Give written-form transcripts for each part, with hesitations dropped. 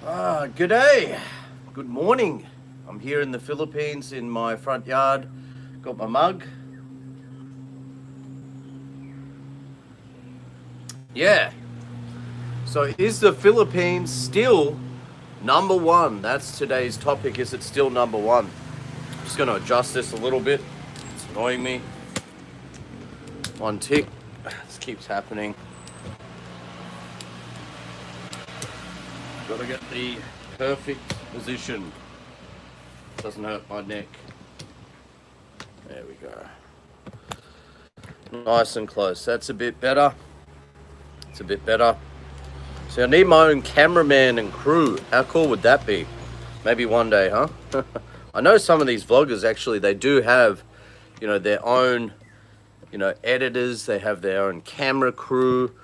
Good day, good morning. I'm here in the Philippines in my front yard. Got my mug. Yeah. So is the Philippines still number one? That's today's topic. Is it still number one? I'm just going to adjust this a little bit. It's annoying me. One tick. This keeps happening. Got to get the perfect position. Doesn't hurt my neck. There we go. Nice and close. That's a bit better. It's a bit better. So I need my own cameraman and crew. How cool would that be? Maybe one day, huh? I know some of these vloggers actually, they do have, their own, editors. They have their own camera crew.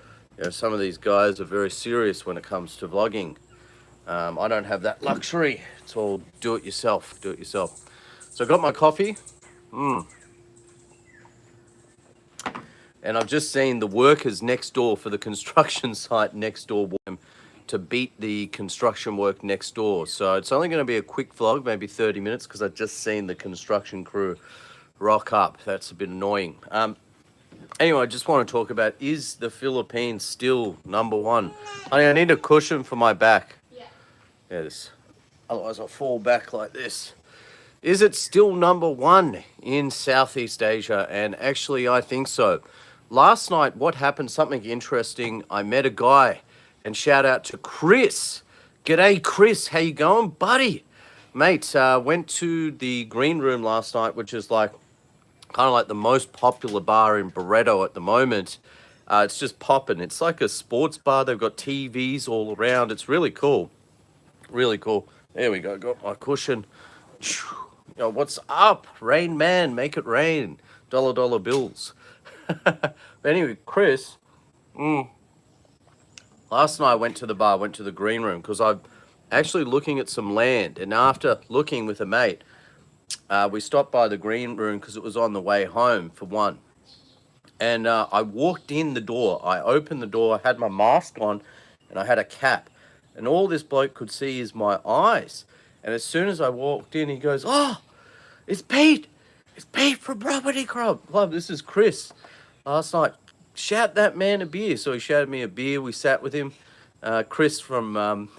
Some of these guys are very serious when it comes to vlogging. I don't have that luxury. It's all do it yourself. Do it yourself. So I got my coffee. And I've just seen the workers next door for the construction site next door to beat the construction work next door. So it's only going to be a quick vlog, maybe 30 minutes, because I've just seen the construction crew rock up. That's a bit annoying. Anyway, I just want to talk about, is the Philippines still number one? I need a cushion for my back. Yes. Otherwise I'll fall back like this. Is it still number one in Southeast Asia? And actually, I think so. Last night, what happened? Something interesting. I met a guy, and shout out to Chris. G'day, Chris. How you going, buddy? Mate, went to the green room last night, which is kind of like the most popular bar in Barreto at the moment. It's just popping. It's like a sports bar. They've got TVs all around. It's really cool. Really cool. There we go. Got my cushion. What's up? Rain man, make it rain. Dollar bills. But anyway, Chris, last night I went to the bar, went to the green room, because I'm actually looking at some land. And after looking with a mate, we stopped by the green room because it was on the way home for one. And I walked in the door. I opened the door, I had my mask on, and I had a cap. And all this bloke could see is my eyes. And as soon as I walked in, he goes, "Oh, it's Pete. It's Pete from Property Club. This is Chris." Last night, shout that man a beer. So he shouted me a beer. We sat with him. Chris from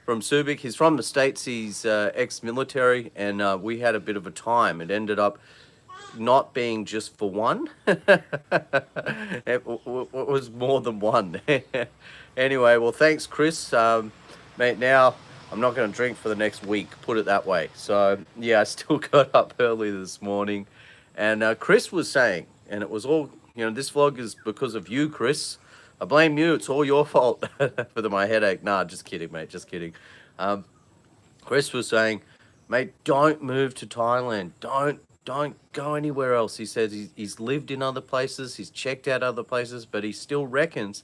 from Subic. He's from the States. He's ex-military, and we had a bit of a time. It ended up not being just for one. It was more than one. Anyway, well, thanks, Chris. Mate, now I'm not going to drink for the next week, put it that way. So, yeah, I still got up early this morning. And Chris was saying, and it was all, this vlog is because of you, Chris. I blame you. It's all your fault for my headache. Nah, just kidding, mate. Just kidding. Chris was saying, mate, don't move to Thailand. Don't go anywhere else. He says he's lived in other places. He's checked out other places, but he still reckons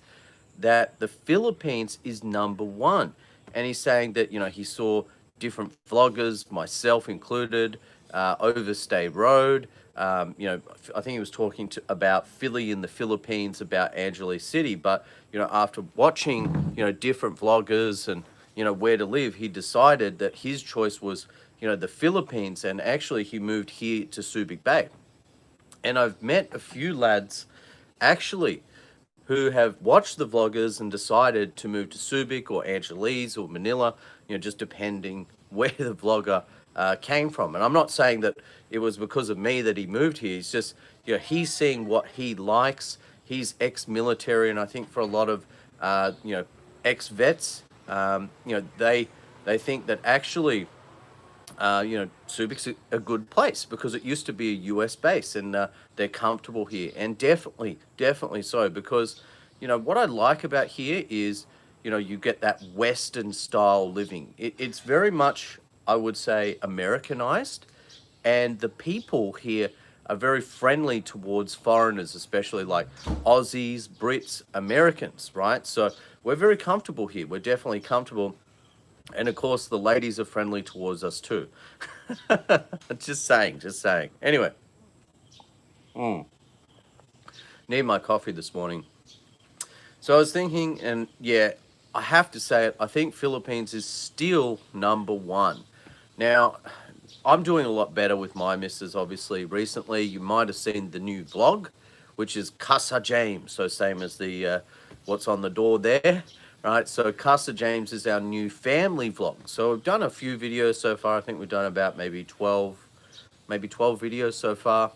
that the Philippines is number one. And he's saying that, he saw different vloggers, myself included, overstay road. I think he was talking about Philly in the Philippines, about Angelis City. But, after watching, different vloggers and, where to live, he decided that his choice was, the Philippines. And actually, he moved here to Subic Bay. And I've met a few lads, actually, who have watched the vloggers and decided to move to Subic or Angeles or Manila, just depending where the vlogger came from. And I'm not saying that it was because of me that he moved here. It's just, he's seeing what he likes. He's ex-military, and I think for a lot of, ex-vets, they think that actually, Subic's a good place because it used to be a US base, and they're comfortable here, and definitely so, because what I like about here is you get that Western style living. It's very much, I would say, Americanized, and the people here are very friendly towards foreigners, especially like Aussies, Brits, Americans, right? So we're very comfortable here. We're definitely comfortable. And of course, the ladies are friendly towards us too. Just saying. Anyway, need my coffee this morning. So I was thinking, and yeah, I have to say it, I think Philippines is still number one. Now, I'm doing a lot better with my missus, obviously. Recently, you might have seen the new vlog, which is Casa James. So, same as the what's on the door there, right? So, Casa James is our new family vlog. So, we've done a few videos so far. I think we've done about maybe 12 videos so far.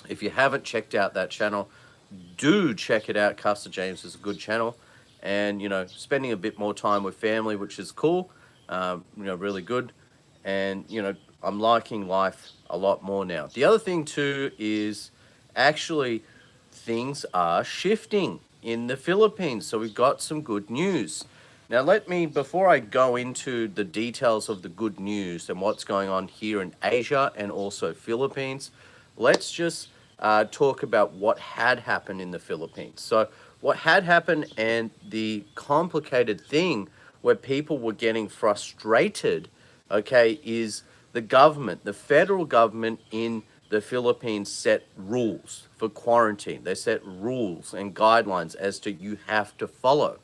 If you haven't checked out that channel, do check it out. Casa James is a good channel. And, you know, spending a bit more time with family, which is cool, you know, really good. And, you know, I'm liking life a lot more now. The other thing, too, is actually things are shifting in the Philippines. So we've got some good news. Now, let me, before I go into the details of the good news and what's going on here in Asia and also Philippines, let's just talk about what had happened in the Philippines. So what had happened, and the complicated thing where people were getting frustrated, okay, is the government, the federal government in the Philippines set rules for quarantine. They set rules and guidelines as to you have to follow.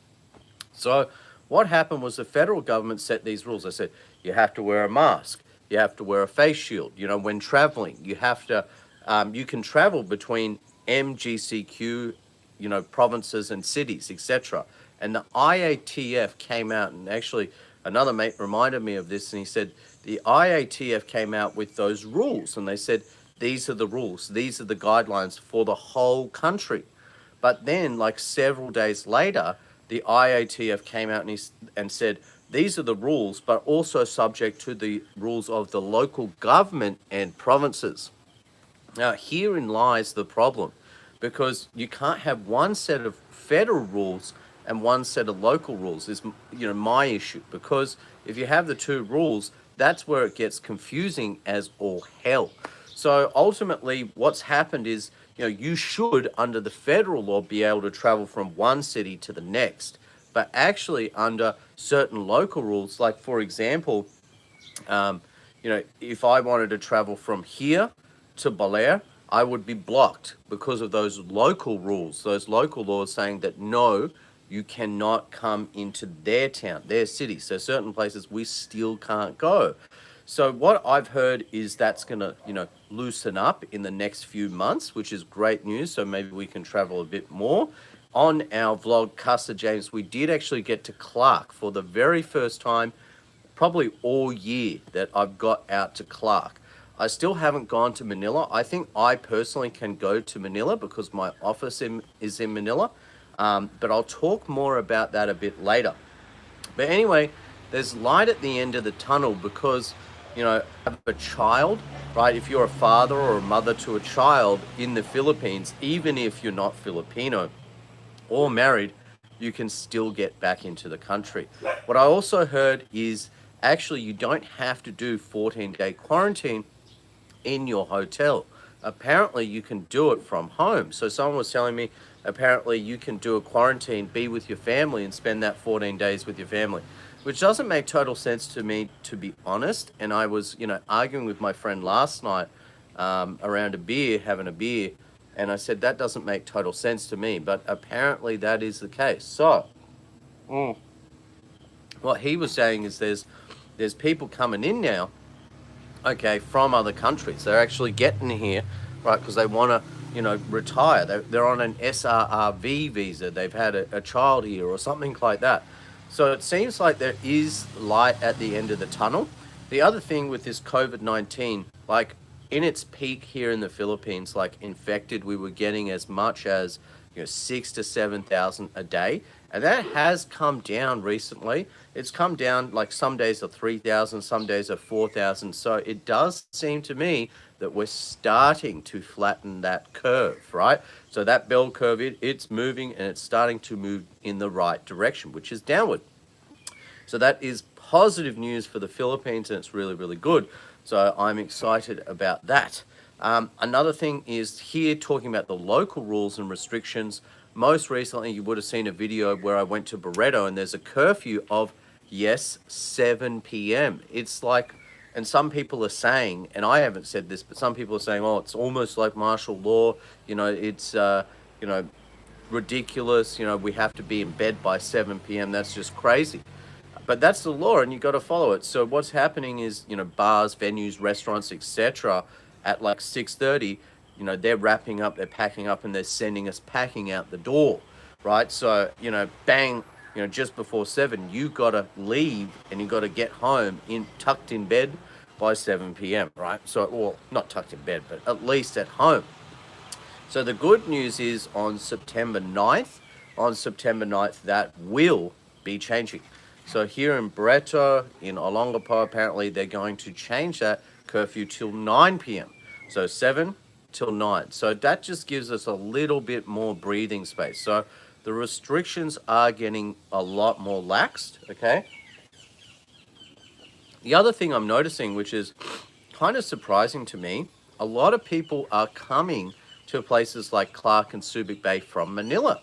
So what happened was the federal government set these rules. They said you have to wear a mask, you have to wear a face shield. You know, when traveling, you have to, you can travel between MGCQ, you know, provinces and cities, etc. And the IATF came out, and actually another mate reminded me of this, and he said the IATF came out with those rules, and they said these are the rules, these are the guidelines for the whole country. But then, like several days later, the IATF came out and said, these are the rules, but also subject to the rules of the local government and provinces. Now, herein lies the problem, because you can't have one set of federal rules and one set of local rules is, you know, my issue. Because if you have the two rules, that's where it gets confusing as all hell. So ultimately, what's happened is, you know, you should, under the federal law, be able to travel from one city to the next. But actually, under certain local rules, like for example, you know, if I wanted to travel from here to Belair, I would be blocked because of those local rules, those local laws saying that no, you cannot come into their town, their city. So certain places we still can't go. So what I've heard is that's going to, you know, loosen up in the next few months, which is great news. So maybe we can travel a bit more. On our vlog, Casa James, we did actually get to Clark for the very first time, probably all year that I've got out to Clark. I still haven't gone to Manila. I think I personally can go to Manila because my office is in Manila. But I'll talk more about that a bit later. But anyway, there's light at the end of the tunnel because, you know, have a child, right? If you're a father or a mother to a child in the Philippines, even if you're not Filipino or married, you can still get back into the country. What I also heard is actually you don't have to do 14-day quarantine in your hotel. Apparently you can do it from home. So someone was telling me apparently you can do a quarantine, be with your family and spend that 14 days with your family, which doesn't make total sense to me, to be honest. And I was, you know, arguing with my friend last night around a beer, having a beer, and I said that doesn't make total sense to me, but apparently that is the case. So what he was saying is there's people coming in now, okay, from other countries. They're actually getting here, right, because they want to, you know, retire. They're on an SRRV visa. They've had a child here or something like that. So it seems like there is light at the end of the tunnel. The other thing with this COVID-19, like in its peak here in the Philippines, like infected, we were getting as much as, you know, 6,000 to 7,000 a day. And that has come down recently. It's come down, like some days are 3,000, some days are 4,000. So it does seem to me that we're starting to flatten that curve, right? So that bell curve, it's moving and it's starting to move in the right direction, which is downward. So that is positive news for the Philippines, and it's really, really good. So I'm excited about that. Another thing is here talking about the local rules and restrictions. Most recently, you would have seen a video where I went to Barreto and there's a curfew of, yes, 7 p.m. It's like, and some people are saying, and I haven't said this, but some people are saying, oh, it's almost like martial law. You know, it's, you know, ridiculous. You know, we have to be in bed by 7 p.m. That's just crazy. But that's the law, and you got to follow it. So what's happening is, you know, bars, venues, restaurants, etc., at like 6:30, you know, they're wrapping up, they're packing up, and they're sending us packing out the door, right? So, you know, bang, you know, just before 7, you got to leave and you got to get home in tucked in bed by 7 p.m., right? So, or not tucked in bed, but at least at home. So the good news is on September 9th, that will be changing. So here in Breto, in Olongapo, apparently they're going to change that curfew till 9 p.m. So 7 till 9. So that just gives us a little bit more breathing space. So the restrictions are getting a lot more laxed, okay? The other thing I'm noticing, which is kind of surprising to me, a lot of people are coming to places like Clark and Subic Bay from Manila.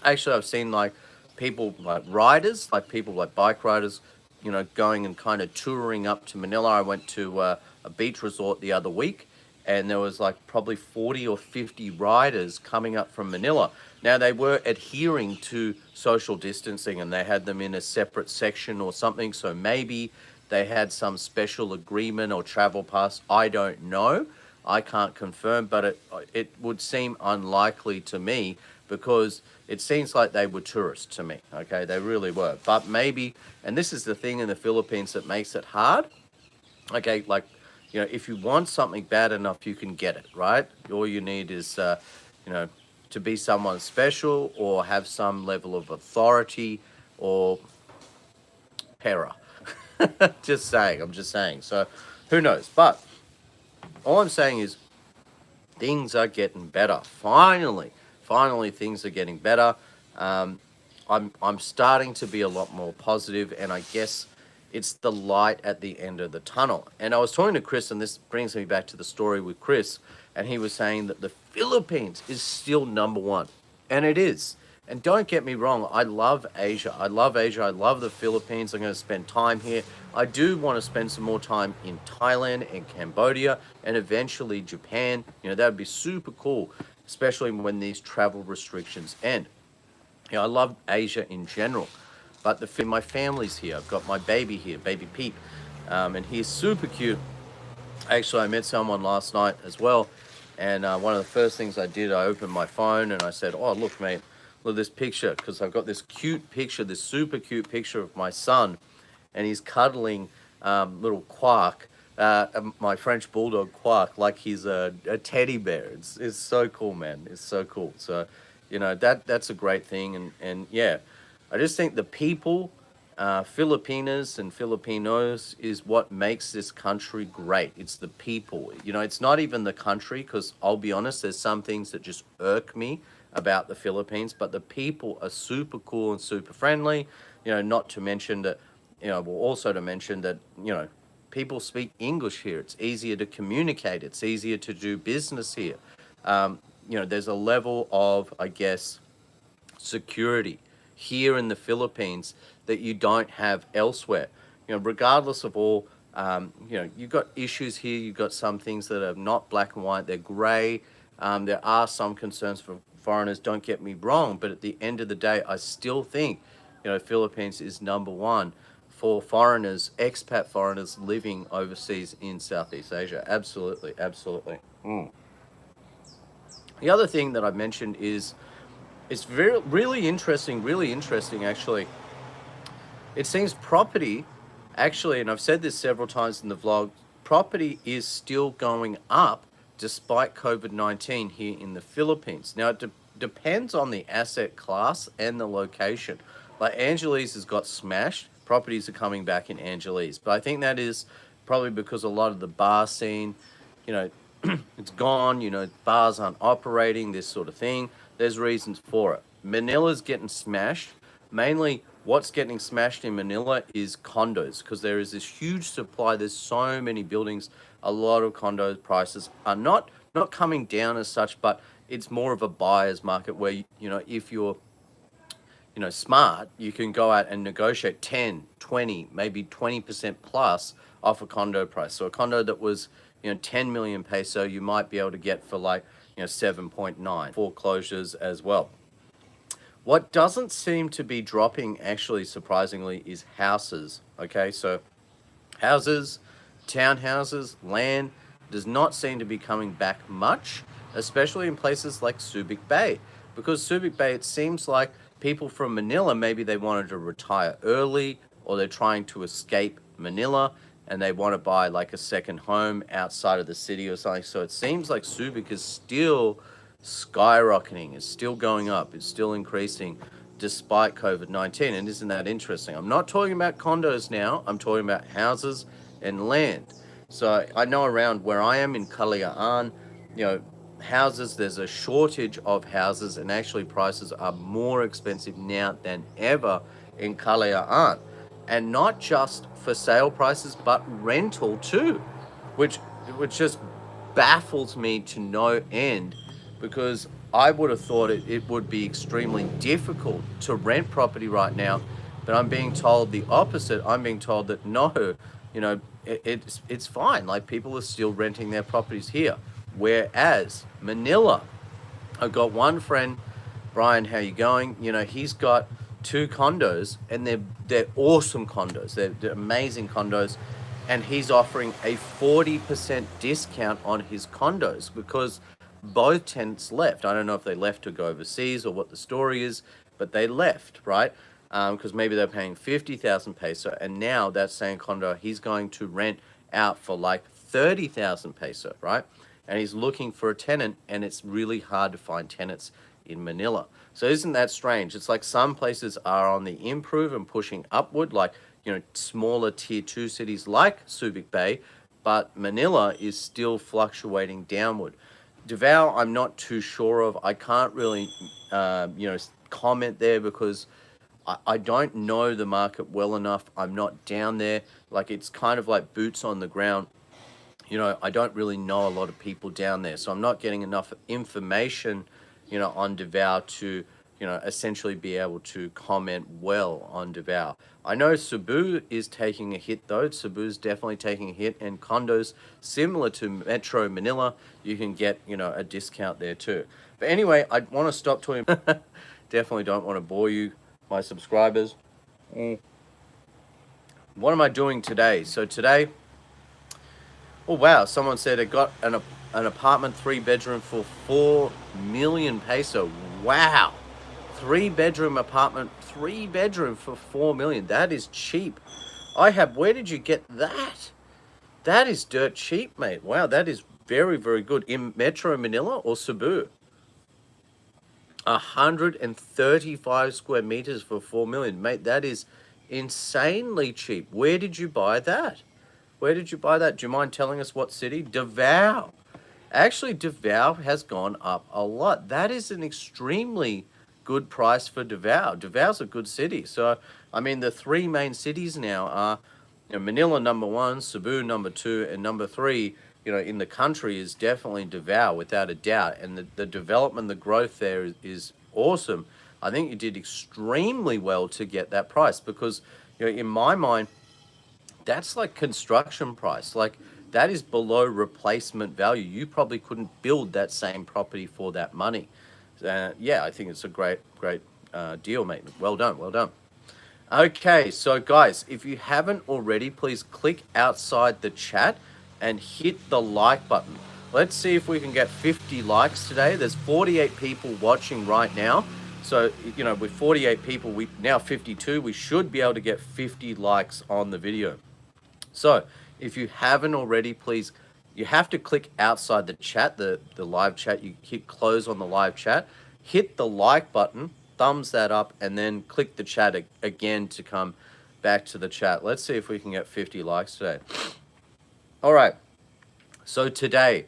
Actually, I've seen like people like riders, like people like bike riders, you know, going and kind of touring up to Manila. I went to a beach resort the other week, and there was like probably 40 or 50 riders coming up from Manila. Now, they were adhering to social distancing, and they had them in a separate section or something. So maybe they had some special agreement or travel pass. I don't know. I can't confirm, but it would seem unlikely to me, because it seems like they were tourists to me, okay? They really were. But maybe, and this is the thing in the Philippines that makes it hard, okay? Like, you know, if you want something bad enough, you can get it, right? All you need is, you know, to be someone special or have some level of authority or pera. I'm just saying. So who knows? But all I'm saying is things are getting better. Finally, things are getting better. I'm starting to be a lot more positive, and I guess it's the light at the end of the tunnel. And I was talking to Chris, and this brings me back to the story with Chris, and he was saying that the Philippines is still number one, and it is. And don't get me wrong, I love Asia. I love the Philippines. I'm going to spend time here. I do want to spend some more time in Thailand and Cambodia and eventually Japan. You know, that would be super cool, especially when these travel restrictions end. You know, I love Asia in general, but my family's here. I've got my baby here, baby Pete, and he's super cute. Actually, I met someone last night as well, and one of the first things I did, I opened my phone and I said, "Oh, look, mate. Look at this picture," because I've got this cute picture, this super cute picture of my son, and he's cuddling little Quark, my French bulldog Quark, like he's a teddy bear. It's so cool, man. It's so cool. So, you know, that's a great thing, and yeah, I just think the people, Filipinas and Filipinos, is what makes this country great. It's the people. You know, it's not even the country, because I'll be honest, there's some things that just irk me about the Philippines, but the people are super cool and super friendly. You know, not to mention that, you know, well, also to mention that, you know, people speak English here. It's easier to communicate. It's easier to do business here. You know, there's a level of, I guess, security here in the Philippines that you don't have elsewhere. You know, regardless of all, you know, you've got issues here. You've got some things that are not black and white. They're gray. There are some concerns for foreigners, don't get me wrong, but at the end of the day, I still think, you know, Philippines is number one for foreigners, expat foreigners living overseas in Southeast Asia. Absolutely. The other thing that I mentioned is, it's really interesting actually. It seems property, actually, and I've said this several times in the vlog, property is still going up despite COVID-19 here in the Philippines. Now, it depends on the asset class and the location. Like Angelis has got smashed. Properties are coming back in Angelis. But I think that is probably because a lot of the bar scene, you know, it's gone, you know, bars aren't operating, this sort of thing. There's reasons for it. Manila's getting smashed. Mainly what's getting smashed in Manila is condos, because there is this huge supply. There's so many buildings. A lot of condo prices are not coming down as such, but it's more of a buyer's market where, you know, if you're, you know, smart, you can go out and negotiate 10, 20, maybe 20% plus off a condo price. So a condo that was, you know, 10 million peso, you might be able to get for like, you know, 7.9. Foreclosures as well. What doesn't seem to be dropping, actually, surprisingly, is houses. Okay, so houses, townhouses, land does not seem to be coming back much, especially in places like Subic Bay. Because Subic Bay, it seems like people from Manila, maybe they wanted to retire early, or they're trying to escape Manila and they want to buy like a second home outside of the city or something. So it seems like Subic is still skyrocketing, it's still going up, it's still increasing despite COVID-19. And isn't that interesting? I'm not talking about condos now, I'm talking about houses and land. So I know around where I am in Kalayaan, houses, there's a shortage of houses, and actually prices are more expensive now than ever in Kalayaan. And not just for sale prices, but rental too, which just baffles me to no end, because I would have thought it would be extremely difficult to rent property right now, but I'm being told the opposite. I'm being told that no, it's fine. Like, people are still renting their properties here. Whereas Manila, I've got one friend, Brian, how you going? He's got 2 condos, and they're awesome condos. They're amazing condos, and he's offering a 40% discount on his condos because both tenants left. I don't know if they left to go overseas or what the story is, but they left, right? Because maybe they're paying 50,000 peso, and now that same condo he's going to rent out for like 30,000 peso, right? And he's looking for a tenant, and it's really hard to find tenants in Manila. So isn't that strange? It's like some places are on the improve and pushing upward, like, smaller tier 2 cities like Subic Bay, but Manila is still fluctuating downward. Davao, I'm not too sure of. I can't really, comment there because I don't know the market well enough. I'm not down there. Like, it's kind of like boots on the ground. I don't really know a lot of people down there, so I'm not getting enough information, on Davao to, essentially be able to comment well on Davao. I know Cebu is taking a hit though. Cebu's definitely taking a hit, and condos similar to Metro Manila, you can get, a discount there too. But anyway, I want to stop talking. Definitely don't want to bore you, my subscribers. What am I doing today? So today, oh wow, someone said it got an apartment 3-bedroom for 4 million peso. Wow. 3-bedroom apartment, 3-bedroom for 4 million. That is cheap. Where did you get that? That is dirt cheap, mate. Wow, that is very, very good. In Metro Manila or Cebu? 135 square meters for 4 million. Mate, that is insanely cheap. Where did you buy that? Where did you buy that? Do you mind telling us what city? Davao. Actually, Davao has gone up a lot. That is an extremely good price for Davao. Davao's a good city. So, I mean, the 3 main cities now are, Manila #1, Cebu #2, and #3, in the country is definitely Davao, without a doubt. And the development, the growth there is awesome. I think you did extremely well to get that price because, in my mind, that's like construction price. Like, that is below replacement value. You probably couldn't build that same property for that money. Yeah, I think it's a great deal, mate. Well done, well done. Okay, so guys, if you haven't already, please click outside the chat and hit the like button. Let's see if we can get 50 likes today. There's 48 people watching right now. So, with 48 people, we now 52, we should be able to get 50 likes on the video. So, if you haven't already, please, you have to click outside the chat, the live chat. You hit close on the live chat, hit the like button, thumbs that up, and then click the chat again to come back to the chat. Let's see if we can get 50 likes today. All right. So today,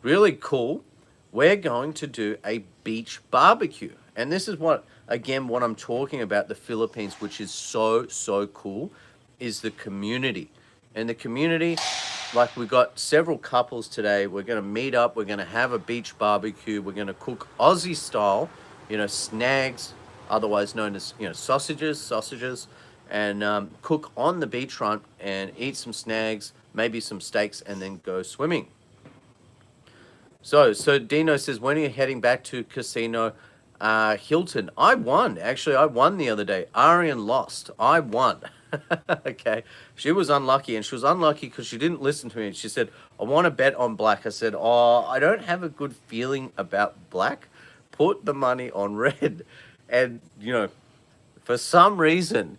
really cool, we're going to do a beach barbecue. And this is what I'm talking about, the Philippines, which is so cool, is the community. And the community, like, we've got several couples today. We're going to meet up. We're going to have a beach barbecue. We're going to cook Aussie style, snags, otherwise known as, sausages, and cook on the beachfront and eat some snags, maybe some steaks, and then go swimming. So Dino says, when are you heading back to casino? Hilton, I won. Actually, I won the other day. Arianne lost. I won. Okay. She was unlucky, and she was unlucky because she didn't listen to me. She said, I want to bet on black. I said, oh, I don't have a good feeling about black. Put the money on red. And, for some reason,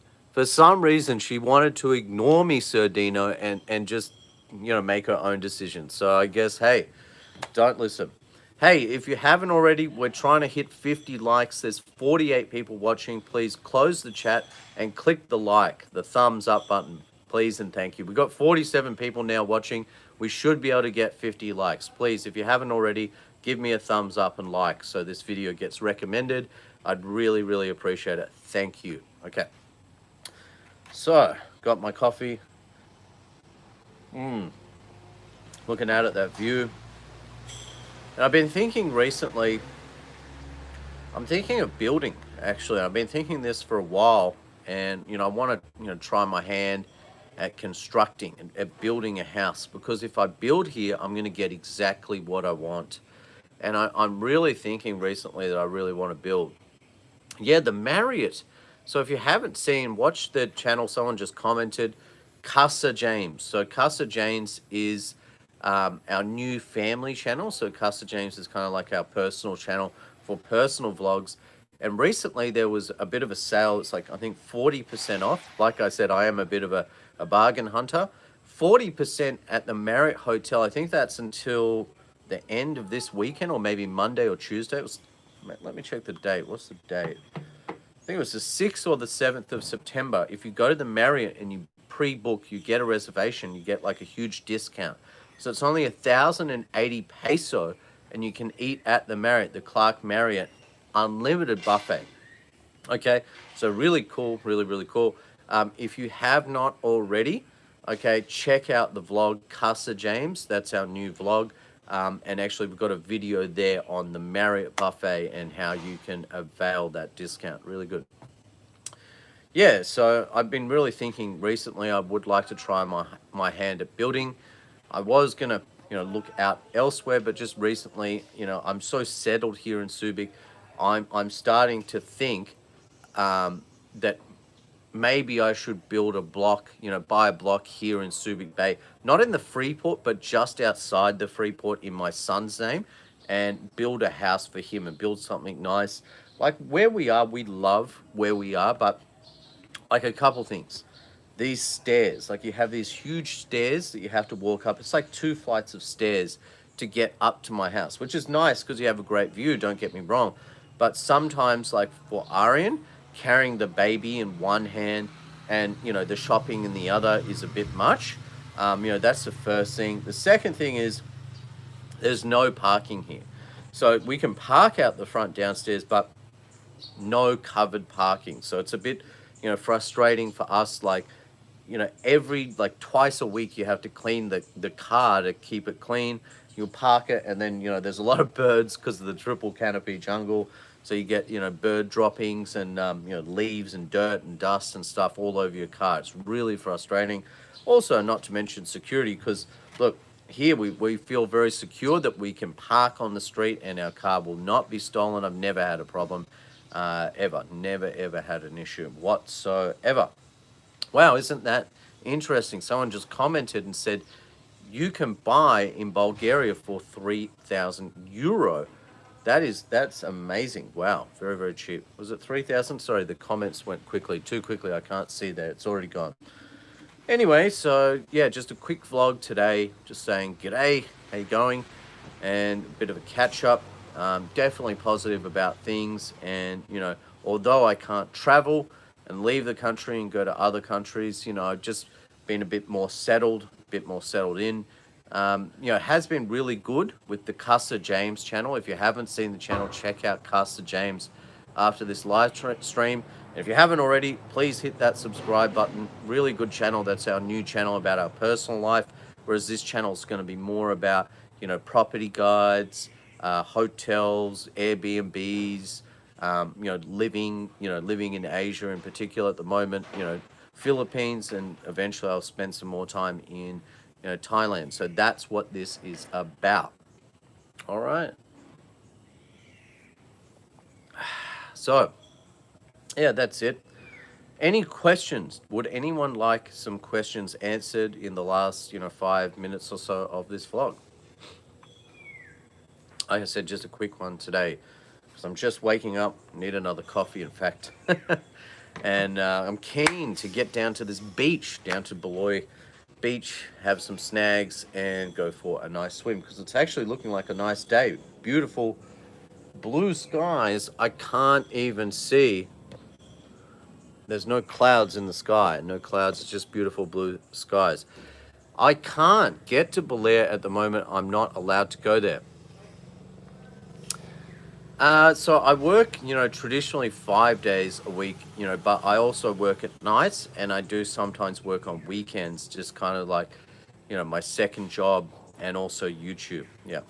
she wanted to ignore me, Sir Dino, and just, make her own decision. So I guess, hey, don't listen. Hey, if you haven't already, we're trying to hit 50 likes. There's 48 people watching. Please close the chat and click the like, the thumbs up button. Please and thank you. We've got 47 people now watching. We should be able to get 50 likes. Please, if you haven't already, give me a thumbs up and like so this video gets recommended. I'd really, really appreciate it. Thank you. Okay. So, got my coffee. Looking out at that view. And I've been thinking recently, I'm thinking of building, actually. I've been thinking this for a while, and, I want to, try my hand at constructing and at building a house, because if I build here, I'm going to get exactly what I want. And I'm really thinking recently that I really want to build. Yeah, the Marriott. So if you haven't seen, watch the channel. Someone just commented, Casa James. So Casa James is our new family channel. So Casa James is kind of like our personal channel for personal vlogs. And recently there was a bit of a sale. It's like, I think 40% off. Like I said, I am a bit of a bargain hunter. 40% at the Marriott Hotel. I think that's until the end of this weekend, or maybe Monday or Tuesday. It was, let me check the date. What's the date? I think it was the 6th or the 7th of September. If you go to the Marriott and you pre-book, you get a reservation, you get like a huge discount. So it's only 1,080 peso, and you can eat at the Marriott, the Clark Marriott, unlimited buffet. Okay, so really cool, really, really cool. If you have not already, okay, check out the vlog, Casa James. That's our new vlog. And actually, we've got a video there on the Marriott buffet and how you can avail that discount. Really good. Yeah, so I've been really thinking recently I would like to try my hand at building. I was going to, look out elsewhere, but just recently, I'm so settled here in Subic. I'm starting to think that maybe I should build a block, buy a block here in Subic Bay, not in the Freeport, but just outside the Freeport in my son's name, and build a house for him and build something nice. Like where we are, we love where we are, but like a couple things. These stairs, like you have these huge stairs that you have to walk up. It's like 2 flights of stairs to get up to my house, which is nice because you have a great view, don't get me wrong. But sometimes, like for Arianne, carrying the baby in one hand and, the shopping in the other is a bit much. That's the first thing. The second thing is there's no parking here. So we can park out the front downstairs, but no covered parking. So it's a bit, frustrating for us. Like, every twice a week you have to clean the car to keep it clean. You'll park it, and then there's a lot of birds because of the triple canopy jungle, so you get bird droppings and leaves and dirt and dust and stuff all over your car. It's really frustrating. Also, not to mention security, because look here, we feel very secure that we can park on the street and our car will not be stolen. I've never had a problem ever, never ever had an issue whatsoever. Wow, isn't that interesting? Someone just commented and said, you can buy in Bulgaria for 3,000 euro. That's amazing. Wow, very, very cheap. Was it 3,000? Sorry, the comments went too quickly. I can't see there. It's already gone. Anyway, so yeah, just a quick vlog today, just saying g'day, how you going? And a bit of a catch up. Definitely positive about things, and although I can't travel and leave the country and go to other countries, I've just been a bit more settled in. It has been really good with the Casa James channel. If you haven't seen the channel, check out Casa James after this live stream. And if you haven't already, please hit that subscribe button. Really good channel. That's our new channel about our personal life, whereas this channel is going to be more about, property guides, hotels, Airbnbs, living in Asia in particular at the moment, Philippines, and eventually I'll spend some more time in, Thailand. So that's what this is about. All right. So, yeah, that's it. Any questions? Would anyone like some questions answered in the last, 5 minutes or so of this vlog? Like I said, just a quick one today because I'm just waking up, need another coffee, in fact. And I'm keen to get down to this beach, down to Beloy Beach, have some snags, and go for a nice swim because it's actually looking like a nice day. Beautiful blue skies. I can't even see. There's no clouds in the sky. No clouds. It's just beautiful blue skies. I can't get to Belair at the moment. I'm not allowed to go there. So I work, traditionally 5 days a week, but I also work at nights and I do sometimes work on weekends, just kind of like, my second job and also YouTube. Yeah.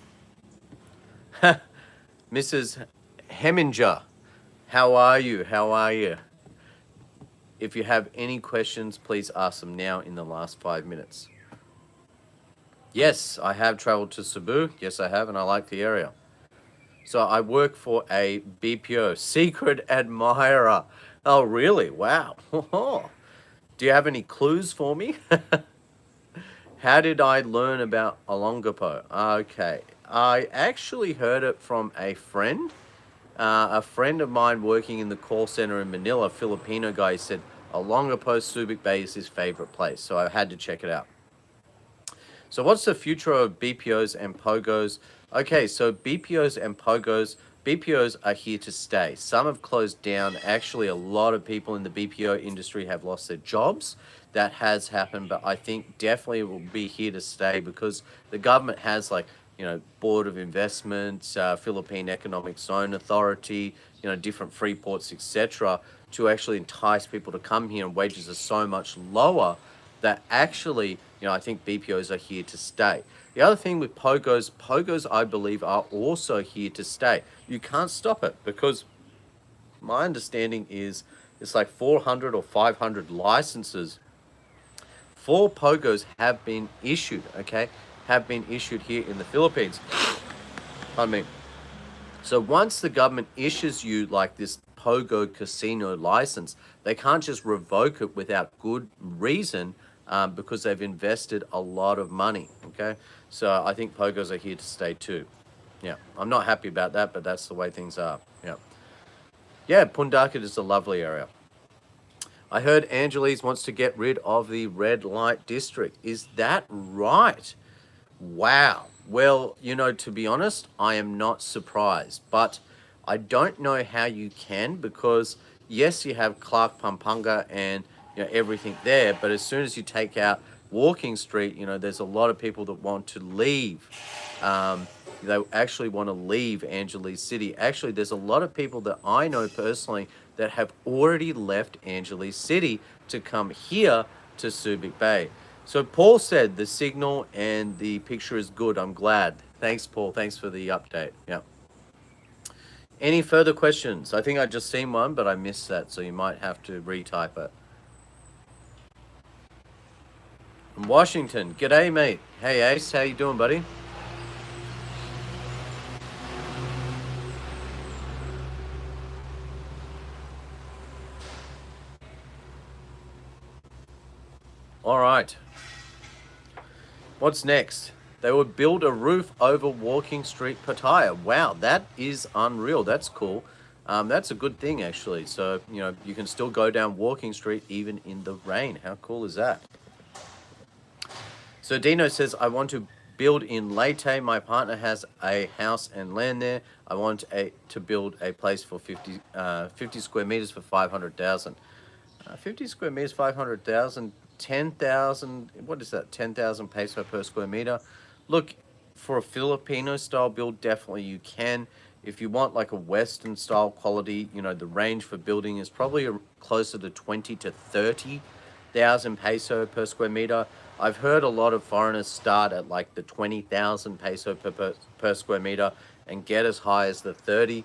Mrs. Heminger, how are you? How are you? If you have any questions, please ask them now in the last 5 minutes. Yes, I have traveled to Cebu. Yes, I have, and I like the area. So I work for a BPO, secret admirer. Oh, really? Wow. Do you have any clues for me? How did I learn about Olongapo? Okay. I actually heard it from a friend. A friend of mine working in the call center in Manila, a Filipino guy, said Olongapo, Subic Bay is his favorite place. So I had to check it out. So what's the future of BPOs and Pogos? Okay, so BPOs and Pogos, BPOs are here to stay. Some have closed down. Actually, a lot of people in the BPO industry have lost their jobs. That has happened, but I think definitely it will be here to stay because the government has Board of Investments, Philippine Economic Zone Authority, different free ports, etc., to actually entice people to come here, and wages are so much lower that actually, I think BPOs are here to stay. The other thing with Pogos, I believe, are also here to stay. You can't stop it because my understanding is it's like 400 or 500 licenses for Pogos have been issued, okay? Have been issued here in the Philippines. Pardon me. So once the government issues you like this Pogo casino license, they can't just revoke it without good reason because they've invested a lot of money, okay? So I think Pogos are here to stay too. Yeah, I'm not happy about that, but that's the way things are. Yeah. Yeah, Pundakit is a lovely area. I heard Angelis wants to get rid of the red light district. Is that right? Wow. Well, to be honest, I am not surprised, but I don't know how you can because yes, you have Clark Pampanga and everything there, but as soon as you take out Walking Street, there's a lot of people that want to leave. They actually want to leave Angeles City. Actually, there's a lot of people that I know personally that have already left Angeles City to come here to Subic Bay. So Paul said the signal and the picture is good. I'm glad. Thanks, Paul. Thanks for the update. Yeah. Any further questions? I think I just seen one, but I missed that, so you might have to retype it. From Washington. G'day, mate. Hey, Ace. How you doing, buddy? All right. What's next? They would build a roof over Walking Street, Pattaya. Wow, that is unreal. That's cool. That's a good thing, actually. So, you can still go down Walking Street even in the rain. How cool is that? So Dino says, I want to build in Leyte. My partner has a house and land there. I want to build a place for 50 square meters for 500,000. 50 square meters, 500,000, 10,000. What is that? 10,000 peso per square meter. Look, for a Filipino style build, definitely you can. If you want like a Western style quality, the range for building is probably closer to 20 to 30,000 peso per square meter. I've heard a lot of foreigners start at like the 20,000 peso per square meter and get as high as the 30,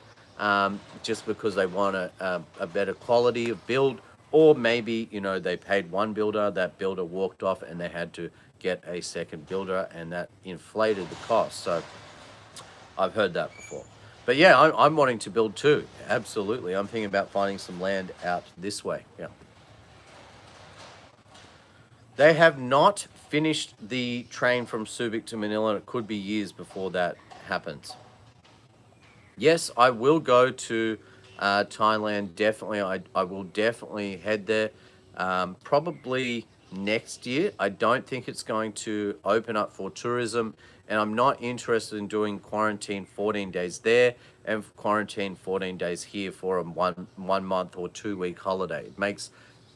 just because they want a better quality of build, or maybe, they paid one builder, that builder walked off and they had to get a second builder and that inflated the cost. So I've heard that before. But yeah, I'm wanting to build too. Absolutely. I'm thinking about finding some land out this way. Yeah. They have not finished the train from Subic to Manila, and it could be years before that happens. Yes, I will go to Thailand. Definitely, I will definitely head there. Probably next year. I don't think it's going to open up for tourism, and I'm not interested in doing quarantine 14 days there and quarantine 14 days here for a one month or 2 week holiday. It makes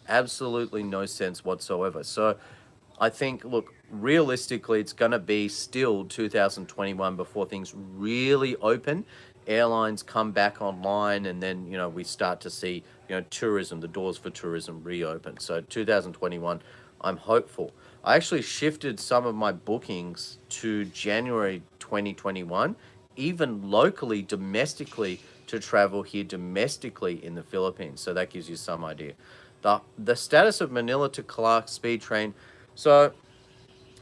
absolutely no sense whatsoever. So I think, look, realistically, it's going to be still 2021 before things really open. Airlines come back online, and then, we start to see, tourism, the doors for tourism reopen. So 2021, I'm hopeful. I actually shifted some of my bookings to January 2021, even locally, domestically, to travel here domestically in the Philippines. So that gives you some idea. The status of Manila to Clark speed train. So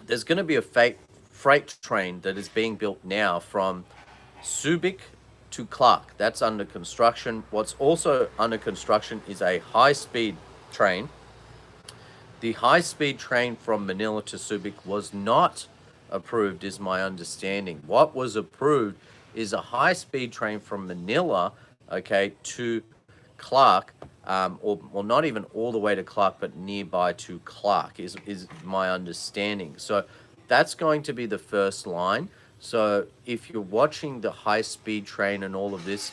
there's going to be a freight train that is being built now from Subic to Clark. That's under construction. What's also under construction is a high-speed train. The high-speed train from Manila to Subic was not approved, is my understanding. What was approved is a high-speed train from Manila, okay, to Clark, or well, not even all the way to Clark, but nearby to Clark is my understanding. So that's going to be the first line. So if you're watching the high-speed train and all of this,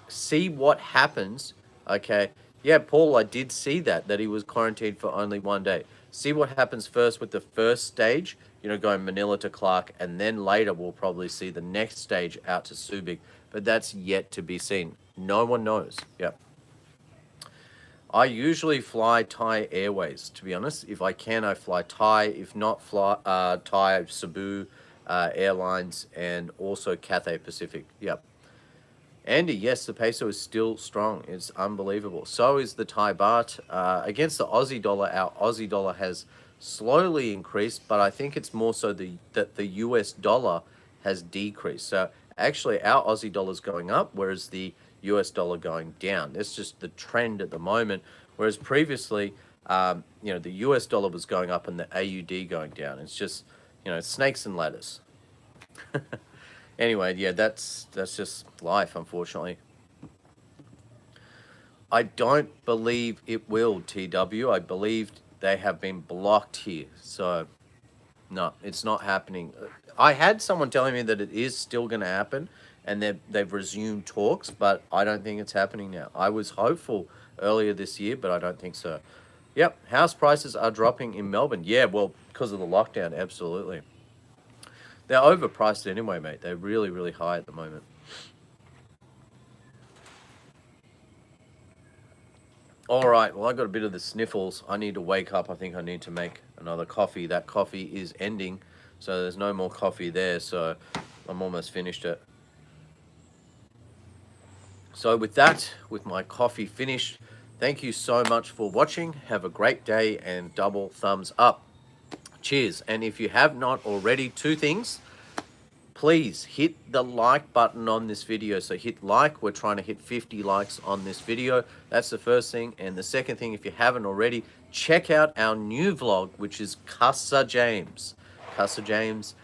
see what happens, okay? Yeah, Paul, I did see that he was quarantined for only 1 day. See what happens first with the first stage, going Manila to Clark, and then later we'll probably see the next stage out to Subic, but that's yet to be seen. No one knows. Yeah. I usually fly Thai Airways, to be honest. If I can, I fly Thai. If not, fly Thai, Cebu Airlines, and also Cathay Pacific. Yep. Andy, yes, the peso is still strong. It's unbelievable. So is the Thai baht. Against the Aussie dollar, our Aussie dollar has slowly increased, but I think it's more so that the US dollar has decreased. So actually, our Aussie dollar is going up, whereas the US dollar going down. It's just the trend at the moment. Whereas previously, the US dollar was going up and the AUD going down. It's just, snakes and ladders. Anyway, yeah, that's just life, unfortunately. I don't believe it will, TW. I believe they have been blocked here. So, no, it's not happening. I had someone telling me that it is still going to happen, and they've resumed talks, but I don't think it's happening now. I was hopeful earlier this year, but I don't think so. Yep, house prices are dropping in Melbourne. Yeah, well, because of the lockdown, absolutely. They're overpriced anyway, mate. They're really, really high at the moment. All right, well, I got a bit of the sniffles. I need to wake up. I think I need to make another coffee. That coffee is ending, so there's no more coffee there, so I'm almost finished it. So with that, with my coffee finished, thank you so much for watching. Have a great day and double thumbs up. Cheers. And if you have not already, two things. Please hit the like button on this video. So hit like. We're trying to hit 50 likes on this video. That's the first thing. And the second thing, if you haven't already, check out our new vlog, which is Casa James. Casa James,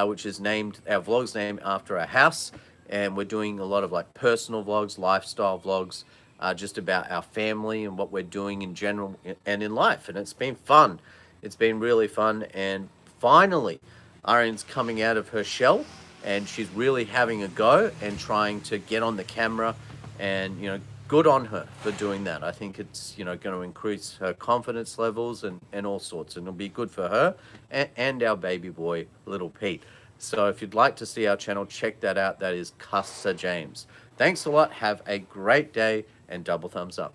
which is our vlog's named after a house. And we're doing a lot of like personal vlogs, lifestyle vlogs, just about our family and what we're doing in general and in life. And it's been fun. It's been really fun. And finally, Arianne's coming out of her shell, and she's really having a go and trying to get on the camera, and good on her for doing that. I think it's going to increase her confidence levels and all sorts, and it'll be good for her and our baby boy, little Pete. So if you'd like to see our channel, check that out. That is Casa James. Thanks a lot. Have a great day and double thumbs up.